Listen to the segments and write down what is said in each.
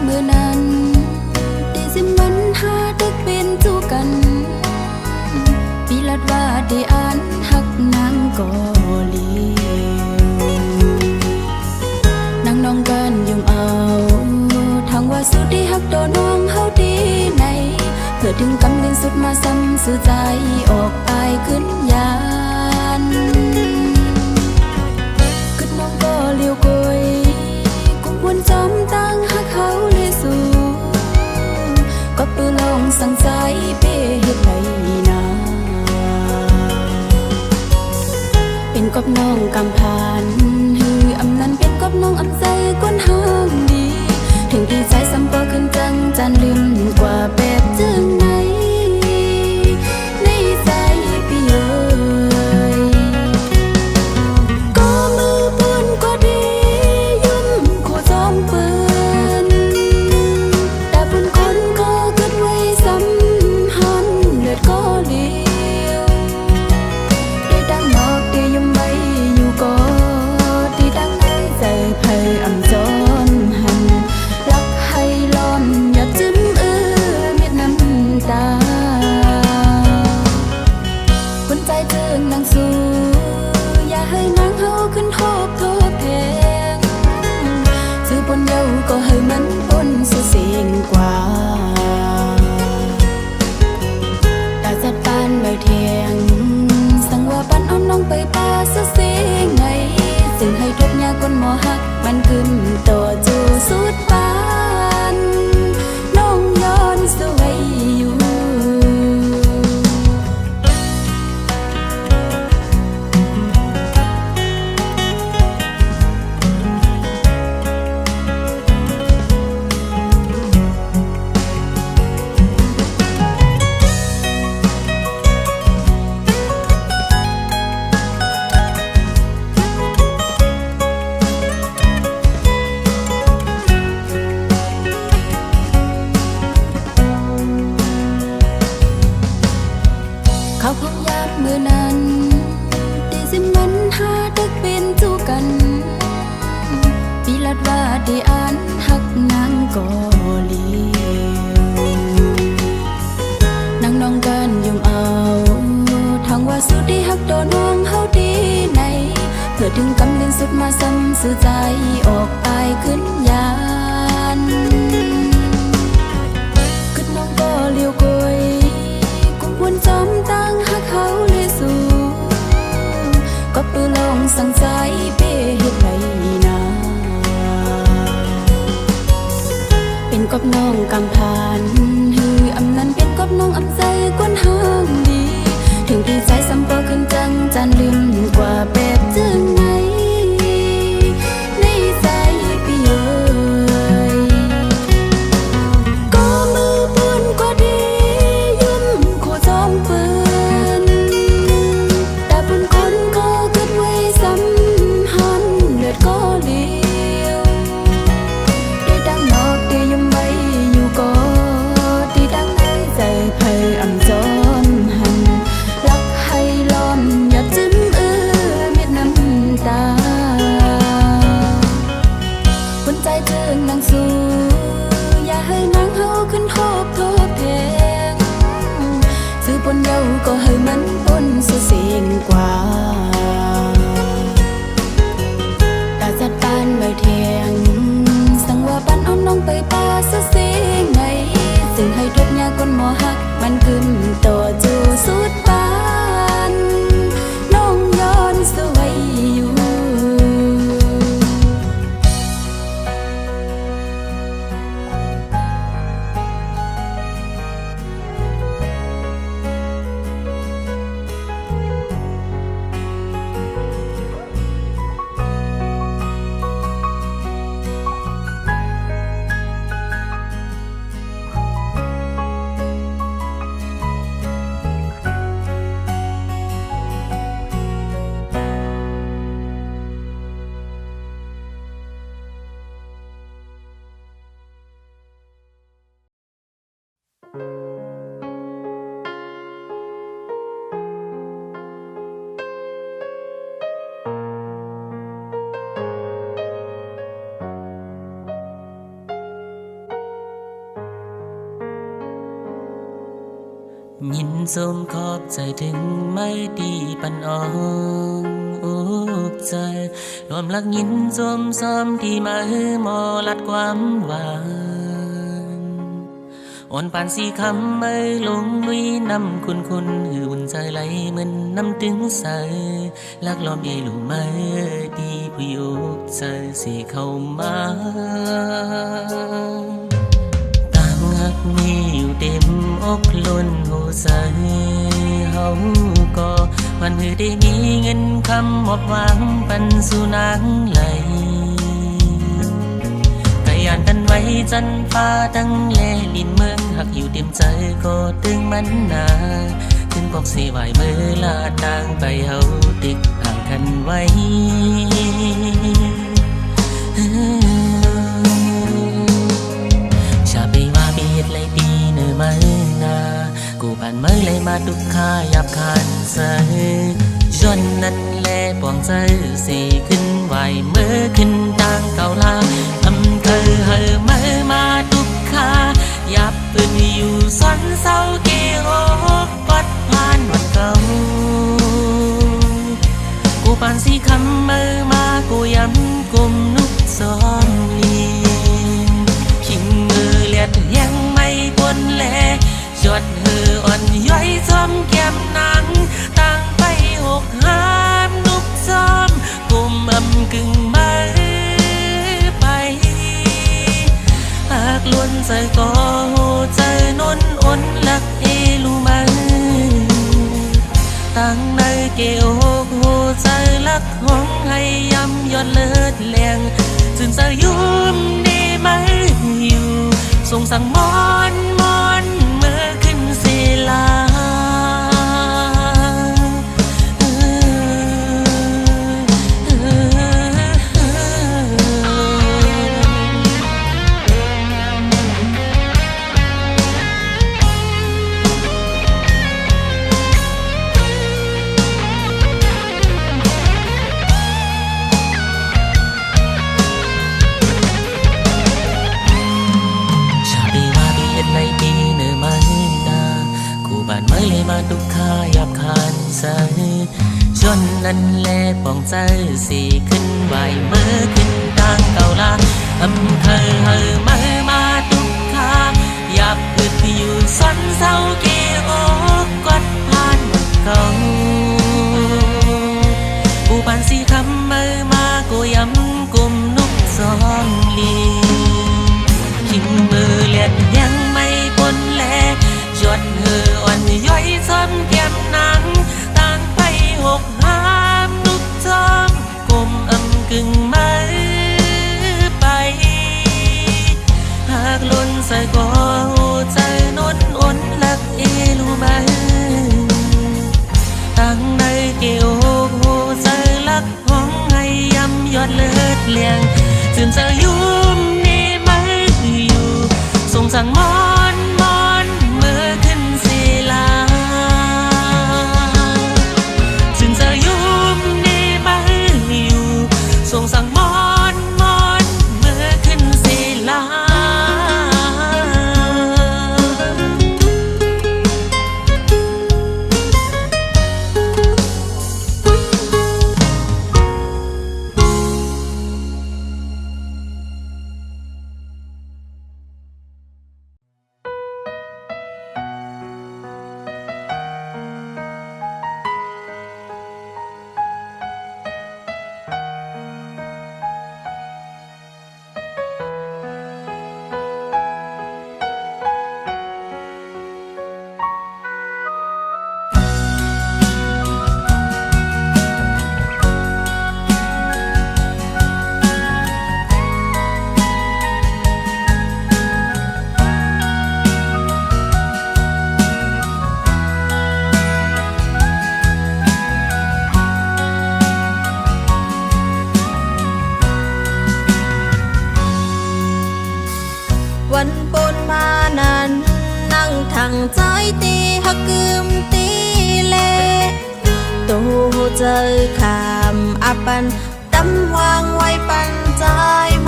มื่อนั้นได้สิมันหาตึกเป็นจูกันปีลัดว่าได้อ่านหักนางกอลีนางน้องกันยมเอาทางว่าสุดที่หักโดนน้องเฮาดีในเพื่อถึงกำลินสุดมาซ้ำสื่อใจออกไปขึ้นยานขึ้นน้องก็เลี้ยวกยกุมวนจอมตั้งหักเขาเลยสู่ก็ปืนลงสั่งใจเป้เฮ็ดไรนาเป็นกบน้องกำพานฮืออำนั้นเป็นกบน้องอำใจก้นห้างดีถึงดีใจซ้ำก็ขึ้นจังจันลืมกว่าแบบจึงไหนในใจพี่เอ๋ยก็มือปืนก็ดียุ่มคู่จอมปืนแต่ปืนคนก็เกิดไว้ซ้ำหันเลือดก็เลี้ยวได้ดังนอกได้ยุ่มไว้อยู่ก็ดีดังในใจไพ่อำจอนหันรักให้ล้อมอย่าจิ้มเม็ดน้ำตาคนใจเจิงนางสู้อย่าให้นางเฮาขึ้นโทบโทบแทงซื้อปนเยาก็ให้มันปนเสียงกว่าตาจัดปานใบเทียงสั่งว่าปันเอาน้องไปป่าเสียงไงซึ่งให้ทุกยาคนหมอหักมันขึ้นต่อจูสุดปานน้องย้อนสวยอยู่เขาคงยามเมื่อนั้นได้สิมันหาตึกเป็นจูกันปีลัดว่าได้อ่านหักนางกอลีนางน้องกันยมเอาทางว่าสุดที่หักโดนน้องเฮาดีในเพื่อถึงกำลินสุดมาซ้ำสื่อใจออกไปขึ้นยานขึ้นน้องก็เลี้ยวกยวนจอมตั้งหักเขาเลยสู่ก็ปืนลงสั่งใจเป้เฮ็ดไรนาเป็นกบน้องกำพานฮืออำนั้นเป็นกบน้องอำใจก้นห้างดีถึงดีใจซ้ำก็ขึ้นจังจันลืมกว่าแบบจึงไหนในใจพี่เอ๋ยก็มือปืนก็ดียุ่มคู่จอมปืนแต่ปืนคนก็เกิดไว้ซ้ำหันเลือดก็เลี้ยวได้ดังนอกได้ยุ่มไว้อยู่ก็ดีดังในใจไพ่อำจอนหันรักให้ล้อมอย่าจิ้มเม็ดน้ำตาคนใจเจิงนางสู้อย่าให้นางเฮาขึ้นโทบโทบแทงซื้อปนเยาก็ให้มันปนเสียงกว่าตาจัดปานใบเทียงสั่งว่าปันเอาน้องไปป่าเสียงไงซึ่งให้ทุกยาคนหมอหักมันขึ้นต่อจูสุดปานน้องย้อนสวยอยู่ ยินสมขอบใจถึงไม่ดีปันอ่อนอกใจรวมรักยินสมซ้อมที่มาหมอลัดความหวานอ่อนปานสีคำไม่ลงลุยนำคุณหืออุ่นใจไหลเหมือนน้ำตึงใสลักล้อมเอลูไม่ดีผู้ยกใจสิเข้ามาต่างหักมีอยู่เต็มอกล้นหัวใจเฮาก็วันหือได้มีเงินคำหมอบหวังปันสู่นางไหลยานกันไว้จันฟ้าตั้งแลลินเมืองหักอยู่เต็มใจก็ตึงมันนาถึงบอกสิไหวเมื่อลาต่างไปเฮาติดห่างกันไว้ชาไปว่าเบียดเลยดีเนื้อไม่นากูผ่านเมื่อเลยมาดุกขาหยับคันใส่จนนั้นแลปวงใจสิขึ้นไหวเมื่อขึ้นต่างเก่าลาเคยเห่อเมื่อมาทุกขายับปืนอยู่ซ้อนเศร้าเกี่ยวปัดผ่านวันเก่ากูปานสีคำเมื่อมากูย้ำกุมนุกซ้อนลีขิงมือเลียดยังไม่ปนแลจดเหืออ่อนย้อยซ้อมแก้มนางตั้งไปหกห้ามนุกซ้อมกุมกึ่งมือหากล้วนใจก็ใจนนอ่อนลักเอลูมันตั้งในเกี่ยวหัวใจลักห้องให้ยำยอดเลิศแรงจึงจะยุ่มนี่ไม่อยู่ส่งสั่งมอนเมื่อขึ้นศิลามาดุกขาหยับคานใสจนนั้นแลปองใจสิขึ้นไหวเมื่อขึ้นต่างเก่าลาเคยเห่อเมื่อมาดุกขาหยับอึดอยู่ซ้อนเศร้าเกี่ยวกดผ่านวันเก่ากูปานสีคำเมื่อมากูย้ำกุมนุกซ้อมลีขิงมือเลียดยังไม่ปนแลจดเหืออ่อนย้อยซ้ำแก้มนางต่างไปหกห้ามนุกจอมกลมกึ่งมือไปหากล้นใส่ก็ใจนนอ่อนลักเอลูมาตั้งในเกี่ยวหัวใจลักห้องให้ยำยอดเลิศเลียงจึงจะยุ่มนี่ไม่อยู่ส่งสั่งมอนเมื่อขึ้นศิลาจึงจะยุ่มนี่ไม่อยู่ส่งสั่งมอนเมื่อขึ้นศิลาวันปนมานั้นนั่งทางใจตีหักกึมตีเลตูเจอขามอับปันตำวางไว้ปันใจ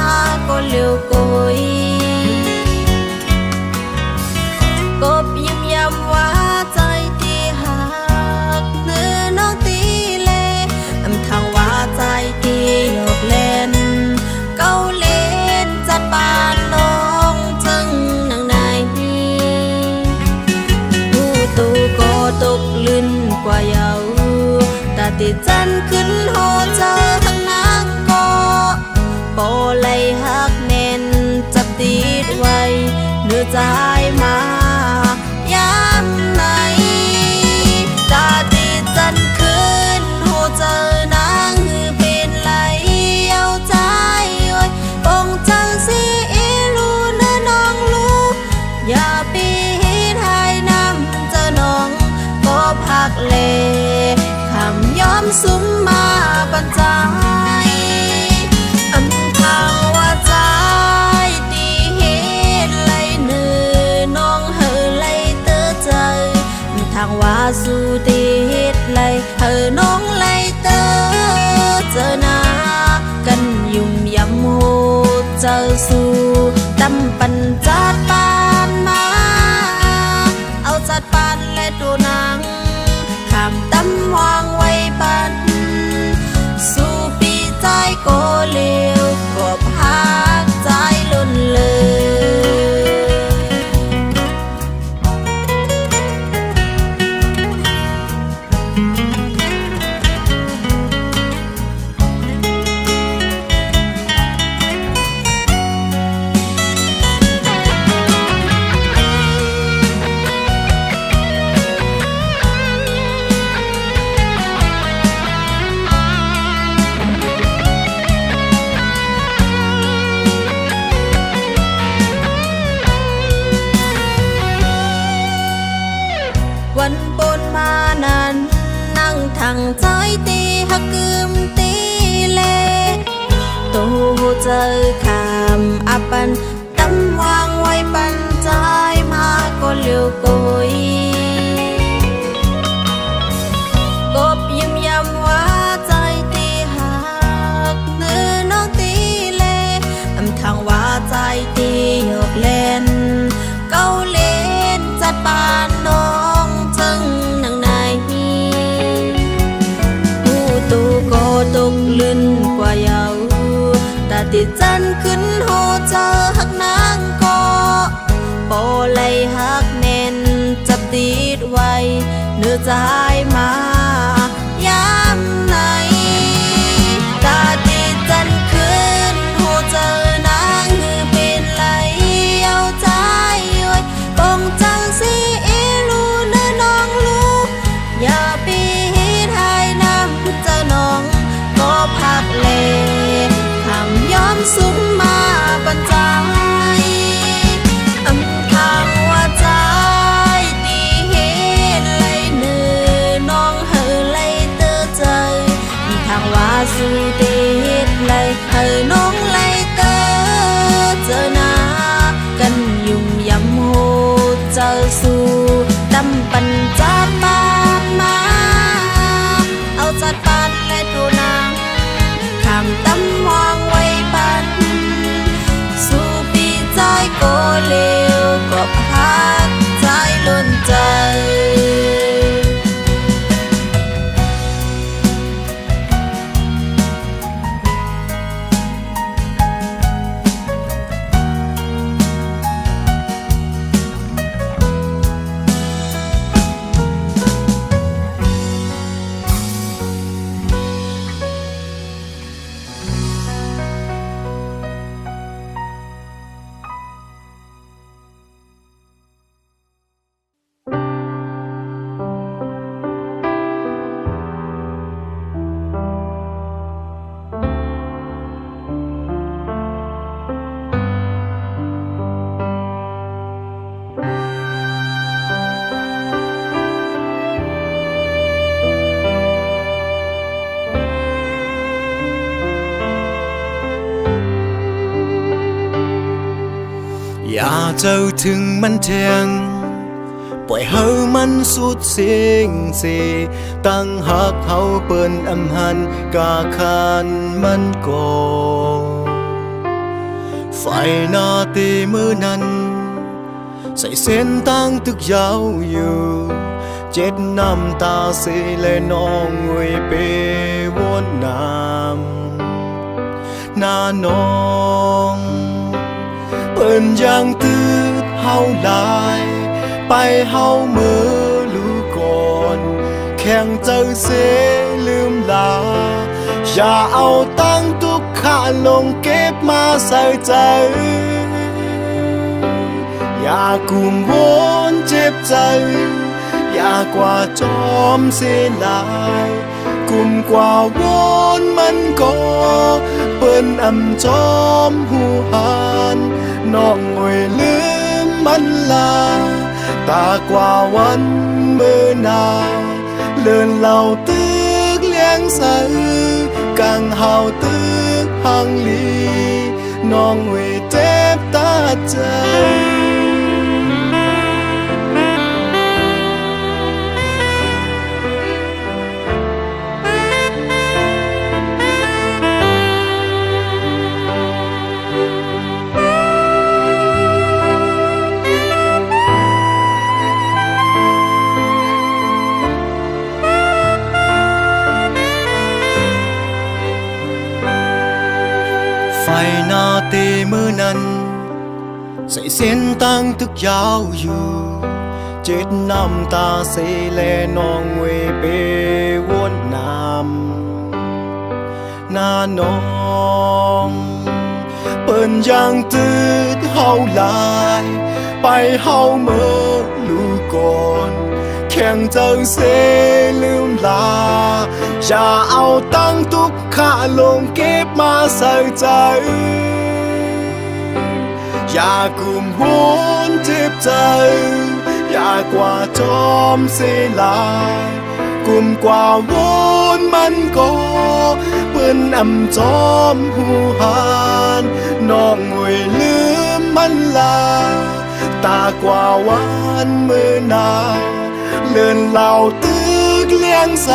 มาก็เลี้ยวกุยกบยิ้มย้ำว่าใจ ลื่นกว่าเยาตาติดจันขึ้นโหเจอทั้งนักก็โปไลหักแน่นจับติดไว้เนื้อใจมายามไหนตาติดจันขึ้นโหเจอนางหือเป็นไหลเอาใจโอ้ยปงจังสิอีลูเนื้อน้องลูกอย่าปีทายน้ำเจอน้องก็พักเลคำย้อมซุ้มมาบรรจายอำทางว่าใจตีเหตุไหลเนื้อน้องเฮอไหลเตอใจทางว่าสู่ตีเหตุไหลเฮอน้องไหลเตอเจอหน้ากันยุ่มยำโหเจอสู่ตำปันจัดปานมาเอาจัดปานและดูนางข้ามตำวางไว้ปันสู่ปีใจก็เลี้ยวก็พักใจล้นเลยวันปนมานั้นนั่งทางใจตีหักกึมตีเลโตเจอคำอับปันตำวางไว้ปันใจมาก็เลี้ยวกุยกบยิ้มย้ำว่าใจตีหักเนื้อน้องตีเลอำทางว่าใจตีหยอกเล่นเก้าเล่นจัดปานน้องนังในผู้ตูก็ตกลื่นกว่าเยาตาติดจันขึ้นโหเจอหักนางก็โปไลหักแน่นจับติดไว้เนื้อใจมายามไหนตาติดจันขึ้นโหเจอนางหือเป็นไหลเอาใจโอ้ยปงจังสิอีลูเนื้อน้องลูกอย่าปีทายน้ำเจอน้องก็พักเลคำย้อมซุ้มมาบรรจายอำทางว่าใจตีเหตุไหลเนื้อน้องเฮอไหลเตอใจทางว่าสู่ตีเหตุไหลเฮอน้องไหลเตอเจอหน้ากันยุ่มยำโหเจอสู่ตำปันจัดปานมาเอาจัดปานและดูนางข้ามตำวางไว้ปันสู่ปีใจก็เลี้ยวก็พักใจล้นใจอย่าเจ้าถึงมันเทียงปล่อยเฮามันสุดเสียงสีตั้งหักเฮาเปิ้นอำหันกาคานมันก่อไฟหน้าตีมือนั้นใส่เส้นตั้งตึกยาวอยู่เจ็ดน้ำตาสีและน้องงวยเปวนน้ำหน้าน้องเปิ้นยังตืดเฮาหลายไปเฮามือลูกก่อน ข่งเจ้าเสลืมลาอย่าเอาตั้งทุกข้าลงเก็บมาใส่ใจอย่ากุมวนเจ็บใจอย่ากว่าจอมเสียลายกุมกว่าวนมันก็เปิ้นอำจอมหูหันน้องงวยลืมมันลาตากว่าวันเมื่อนาเลื่อนเหล่าตึกเลี้ยงใสกังเฮาตึกหังลีน้องเวเจ็บตาใจไฟหน้าเตมือนั้นใส่เส้นตั้งตึกยาวอยู่เจ็ดน้ำตาเสแลน้องเวเปวนน้ำหน้าน้องเปิ้นยังตืดเฮาลายไปเฮาเมื่อลูกก่อนแข่งเจ้าเสลืมลาอย่าเอาตั้งทุกข้าลงเก็บมาใส่ใจอย่ากุมหุนเจ็บใจอย่ากว่าจอมเสียลายกุมกว่าวนมันก็เปิ้นอำจอมหูหันน้องงวยลืมมันลาตากว่าวันเมื่อนาเลื่อนเหล่าตึกเลี้ยงใส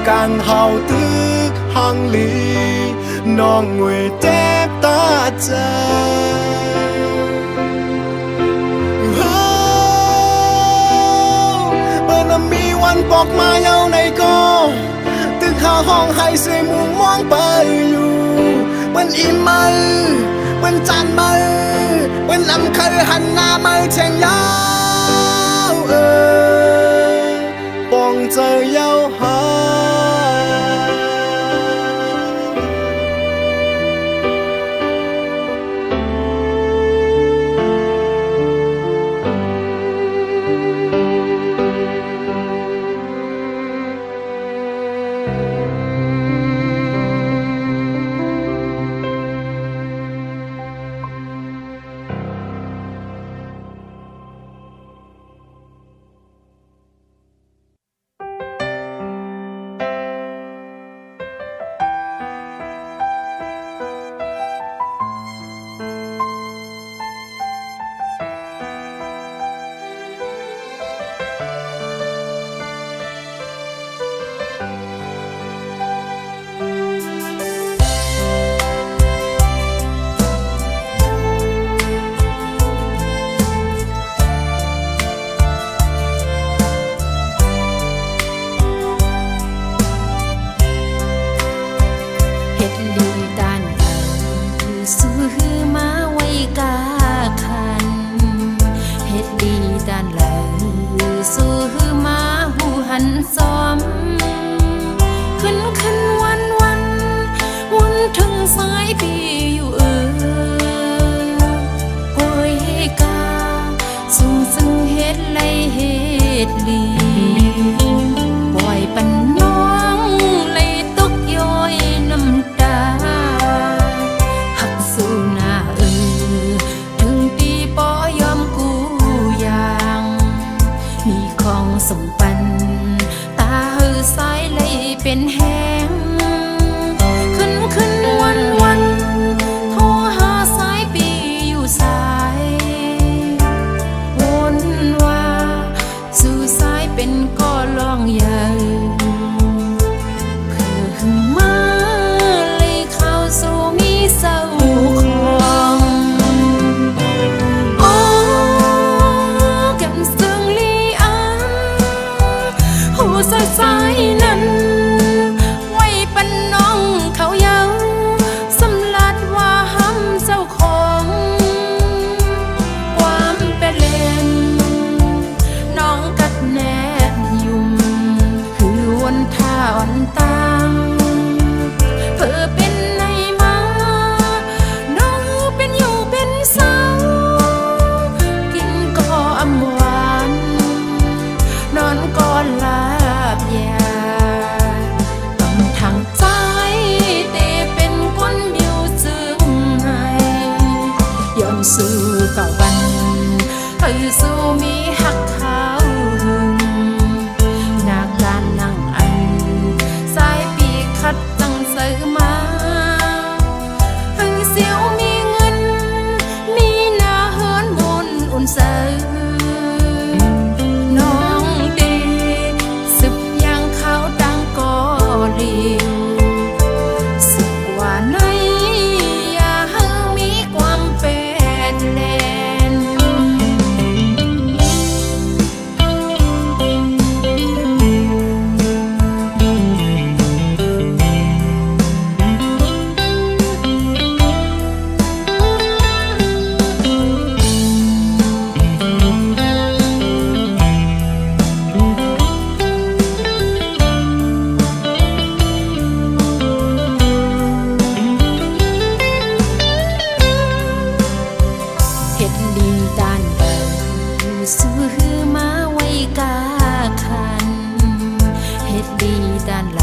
กังเฮาตึกหังลีน้องงวยเจ็บตาใจเปิ้นมีวันปอกมาเยาในก็ตึกข้าห้องให้เสมุมมองไปอยู่เปิ้นอิ่มมือเปิ้นจานมือเปิ้นลำเคยหันหน้ามือเชียงยาวปองเจอยาวหาซ้อมขึ้นวันวนถึงสายปีอยู่โกยกาสูงซึ่งเฮ็ดไรเฮ็ดลีปล่อยปันน้องเลยตกย้อยน้ำตาหักสู้หน้าถึงตีปอยอมกูอย่างมีของสมปันสายเลยเป็นแห้งขึ้นวันโทรหาสายปีอยู่สายวนว่าสู่สายเป็นก็ลองใหญ่คือมาเลยเข้าสู่มีเศร้าของโอ้แก้มซึ่งลีอันหูสายนั้น สู้มีหักเขาหึงหน้าการนั่งอันสายปีคัดจังเสือมาหึงเสียวมีเงินมีหน้าเฮินบนอุ่นเสือน้องดีสึบยังเขาดังกอลิวสึกว่าในอย่าหึงมีความเป็นแลนเฮ็ดลีด้านเบิดซื้อมาไว้กาคันเฮ็ดลีด้านไหล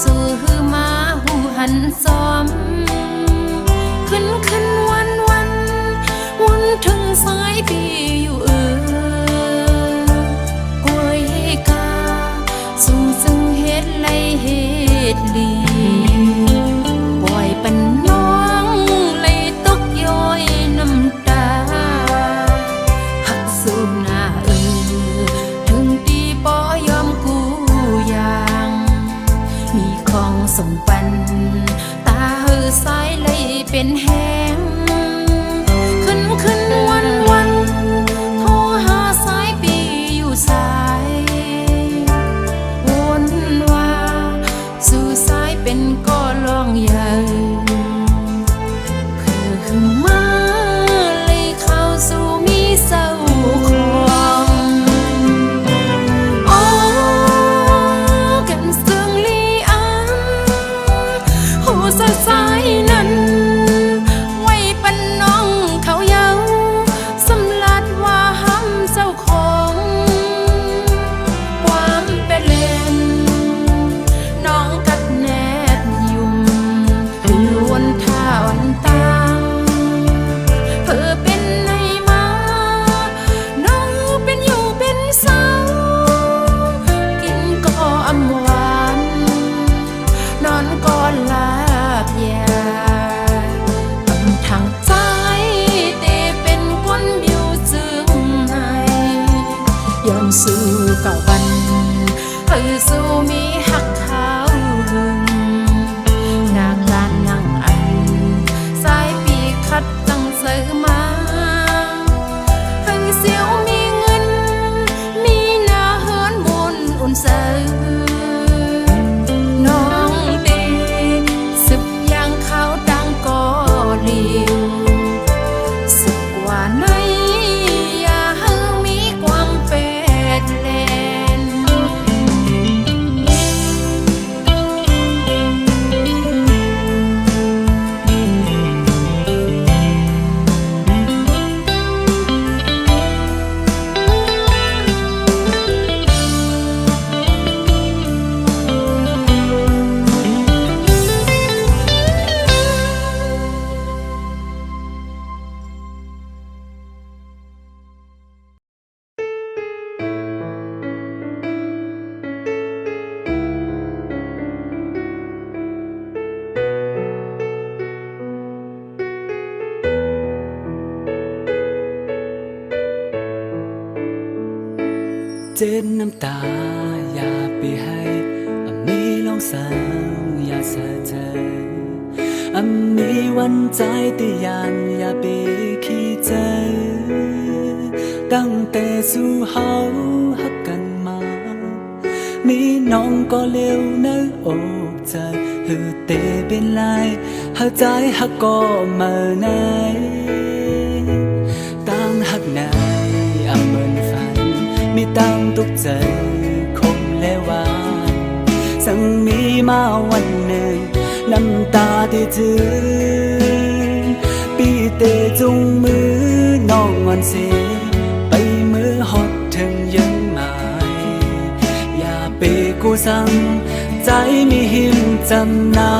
ซื้อมาหูหันซ้อมขึ้นวันถึงสายปีอยู่กล้วยกาสูงซึ่งเฮ็ดไรเฮ็ดลีปล่อยปันน้องเลยตกย้อยน้ำตาหักสู้หน้าถึงตีปอยอมกูอย่างมีของส่งปันตาสายเลยเป็นแห้งขึ้นวันโทรหาสายปีอยู่สายวนว่าสู่สายเป็นก็ลองใหญ่คือมาเลยเข้าสู่มีเศร้าของโอ้กันซึ่งลีอันหูสายนั้นไว้ปันน้องเขาเยาสำลัดว่าห้ำเจ้าของความเป็นเล่นน้องกัดแนบยุ่มอยู่วนท่าวันตางเพื่อเป็นในมาน้องเป็นอยู่เป็นเศร้ากินก็อำหวานนอนก็ลาบยาทางใจเตเป็นคนบิวซึ้งให้ยอมสู้กับวันสู้มีหักเขาหึงหน้าการนั่งอันสายปีคัดจังเสือมาหึงเสียวมีเงินมีหน้าเฮินบนอุ่นเสือน้องดีสึบยังเขาดังกอลิวสึกว่าในอย่าหึงมีความเป็นแลน เจ็ดน้ำตาอย่าไปให้มีลองสั่งอย่าเสียใจมีวันใจแต่ยันอย่าไปขี้ใจตั้งแต่สู่เฮาฮักกันมามีน้องก็เร็วในอกใจหือเตเป็นลายหาใจฮักก็มาไหนตั้งฮักไหนเหมือนฝันมีตั้งตุกใจคมและหวานสั่งมีมาวันหนึ่งน้ำตาที่ถึงปีเตจงมือน้องงอนเสียไปมือหดถึงยังหมายอย่าไปกูซ้ำใจมีหิมจำนา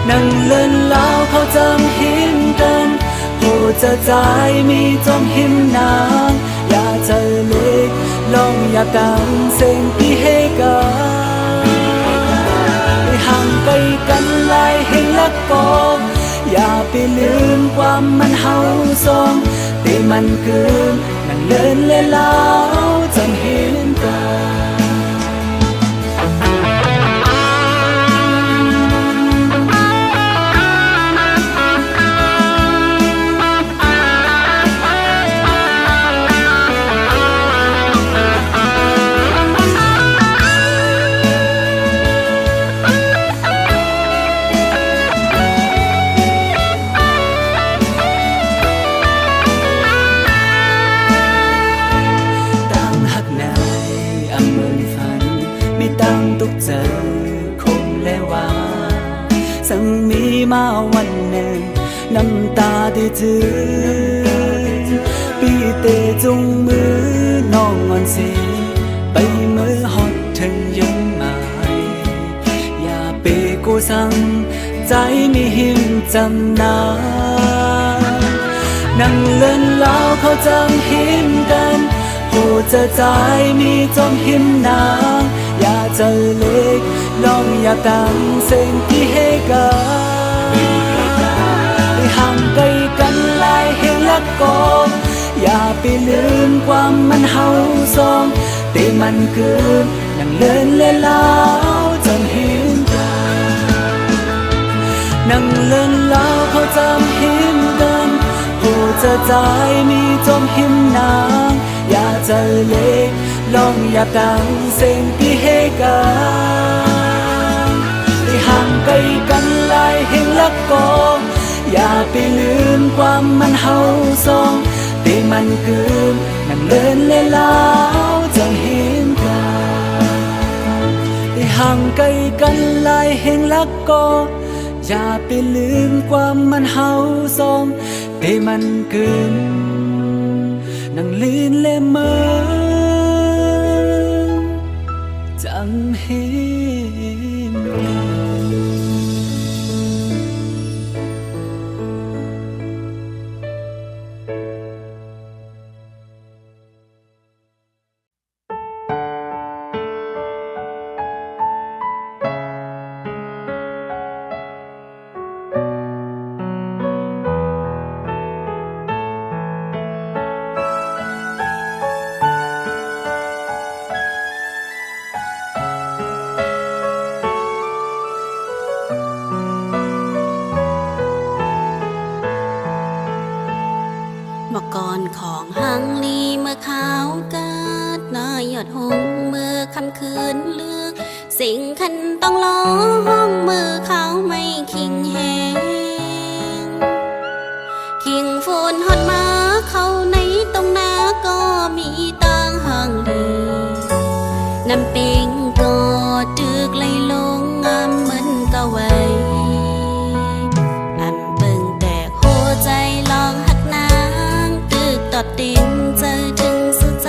นั่งเล่นแล้วเขาจำหิมกันโห จะใจมีจมหิมนางอย่าเจอเล็กลองอย่าดังเสียงที่ให้กันไปห่างไกลกันหลายแห่งละกองอย่าไปลืมความมันเฮาสองแต่มันคืนนั่งเลินเล่แล้วจนเห็นกันตกใจคงและว่าสังมีมาวันหนึ่งน้ำตาที่ถือปีเตจงมือน้องอ่อนเสียไปมือหอดถึงยังหมายอย่าไปกูสั่งใจมีหิมจำนานั่งเล่นแล้วเขาจำหิมกันหูจะใจมีจมหิมนางอย่าเจอเล็กลองอย่าดังเสียงที่ให้กันไปห่างไกลกันหลายแห่งละกองอย่าไปลืมความมันเฮาสองแต่มันคืนนั่งเลินเล่แล้วจนเห็นกันนั่งเลินแล้วเขาจำหิมกันหูจะใจมีจมหิมนางอย่าเจอเล็กลองอย่าดังเสียงที่ให้กันที่ห่างไกลกันหลายแห่งละกองอย่าไปลืมความมันเฮาสองแต่มันคืนนั่งเลินเล่แล้วจนเห็นกันที่ห่างไกลกันหลายแห่งละกองอย่าไปลืมความมันเฮาสองแต่มันคืนนั่งลืนเล่เมื่อจังเห็นก่อนของหังลีเมื่อขาวกาดนายยอดหงเมื่อคำคืนเลือกสิ่งคันต้องล้อห้องมือเขาไม่คิงแหงคิงฟูนฮอดมาเขาในตรงนาก็มีต่างห่างลีน้ำปิงก็ตึกไหลลงงามเหมือนกะไว้อันเบิ่งแต่หัวใจลองหักน้ำตึกตอดดินเจอถึงสุดใจ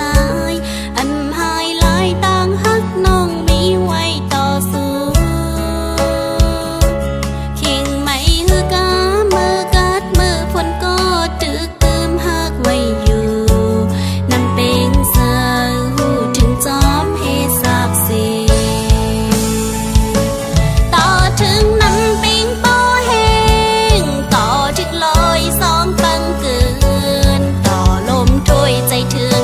อันหายหลายต่างหักน้องมีไว้ต่อสู้คิงไม่ฮือกามือกัดมือพนก็ตึกตืมหักไว้อยู่น้ำปิงเสือหูถึงจอมเฮสาบเสีต่อถึงน้ำปิงโปแห้งต่อถึงลอยสองปังเกินต่อลมถ้วยใจถึง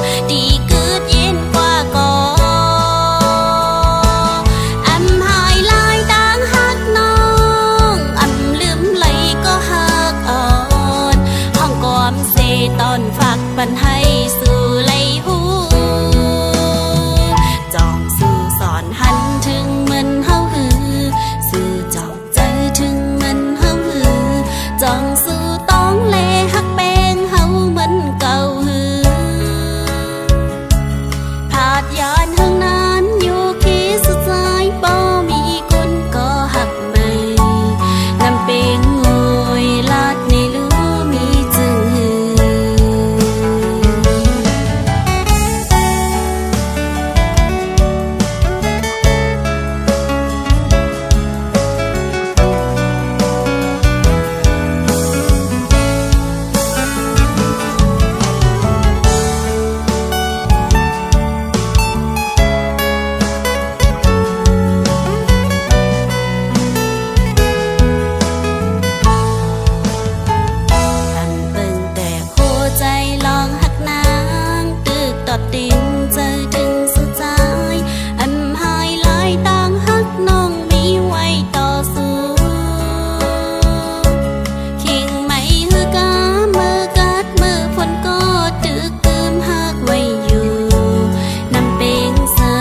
ต่อติงเจอถึงสุดท้ายอันหายหลายต่างฮักน้องมีไว้ต่อสู้คิงไม่ฮือกามือกัดมือฝนก็ตึกตืมฮักไว้อยู่นำเป็นสา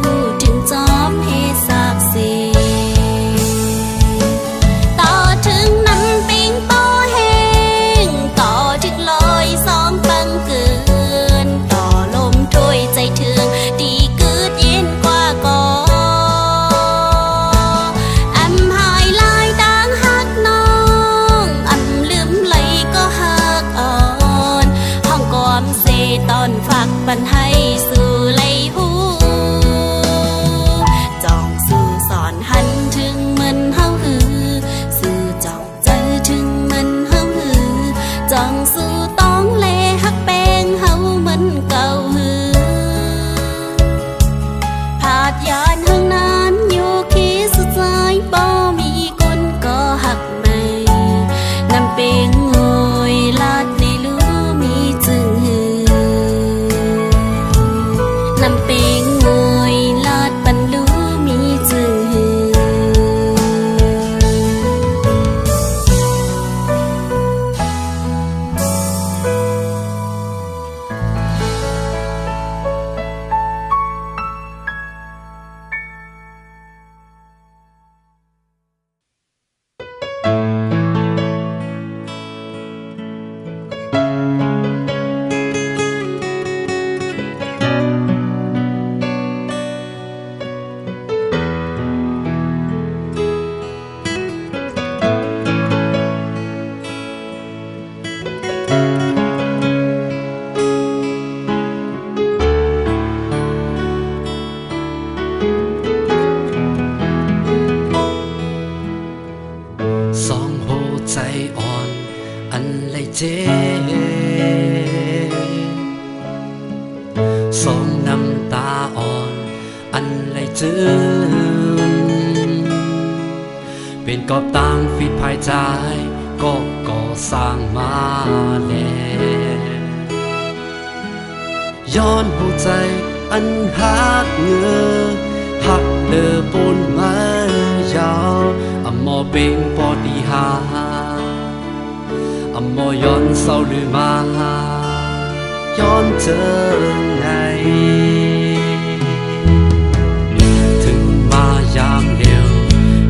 วถึงจอมเฮสากเสต่อถึงนำปิงต่อแห้งต่อถึงลอยสองปังเกินต่อลมถ้วยใจถึงดีกึดเย็นกว่าก่ออำหายลายต่างฮักน้องอำลืมไหลก็ฮักอ่อนห้องกอมเซตอนฝากปันให้สู่ไหลหูจองสู่สอนหันถึงมันเฮาหือสู่จองใจถึงมันเฮาหือจองสู่ต้องเลฮักแป้งเฮามันเก่าหือผาดยานห้างนั้นอยู่คีสุดใจบ่มีคนก็หักไม่นำเป็นงอยลาดในลูมีจึงหือนำเป็นงอยลาดปันลูมีจึงหือสองหัวใจอ่อนอันเลยเจ็บสองน้ำตาอ่อนอันเลยจืมเป็นกอบต่างฝีภายใจก็ก่อสร้างมาแล้วย้อนหัวใจอันหักเงือหักเลือปนมายาวมอเบ่งปอดีหามอย้อนเศร้าหรือมาย้อนเจอไงถึงมายามเดียว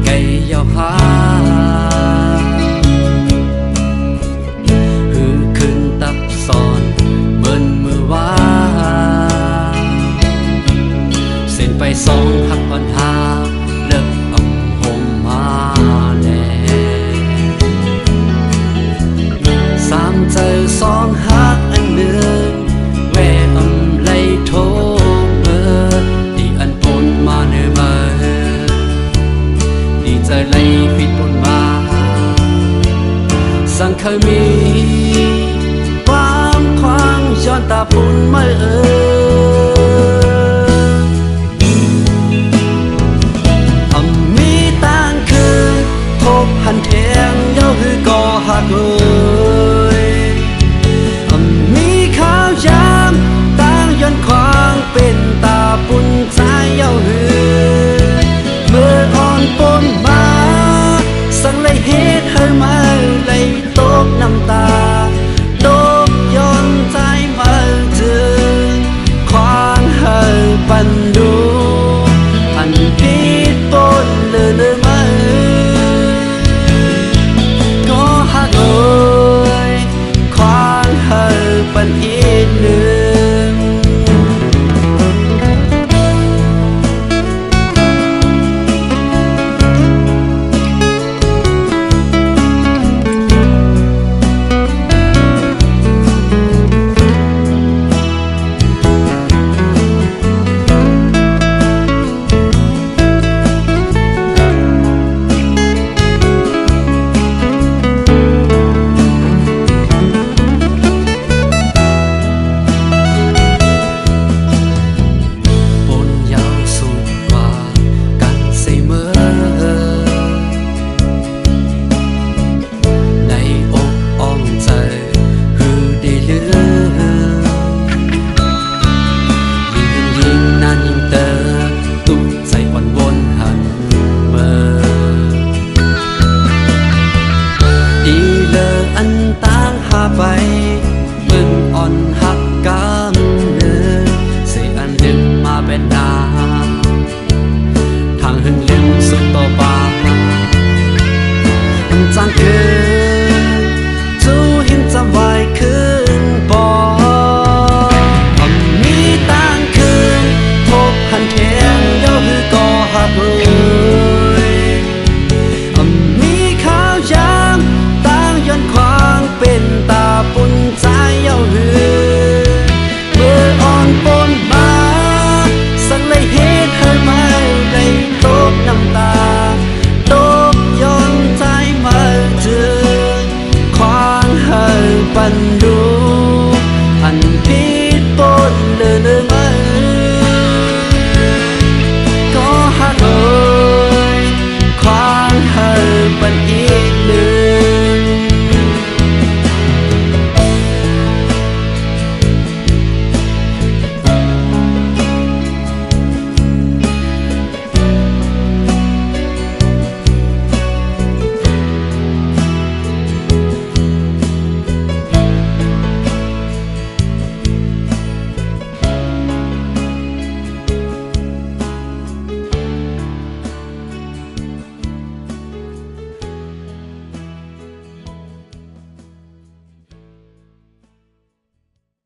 ไกลยาวหาหือขึ้นตับซ้อนเหมือนมือว่าเส้นไปสองหักอ่อนหาเลิกสามเจอสองหักอันหนึ่งแว่ไล่โทเมื่อดีอันปนมาเนื้อมาดีใจไล่ผิดปนมาสั่งเคยมีความย้อนตาปุ่นมา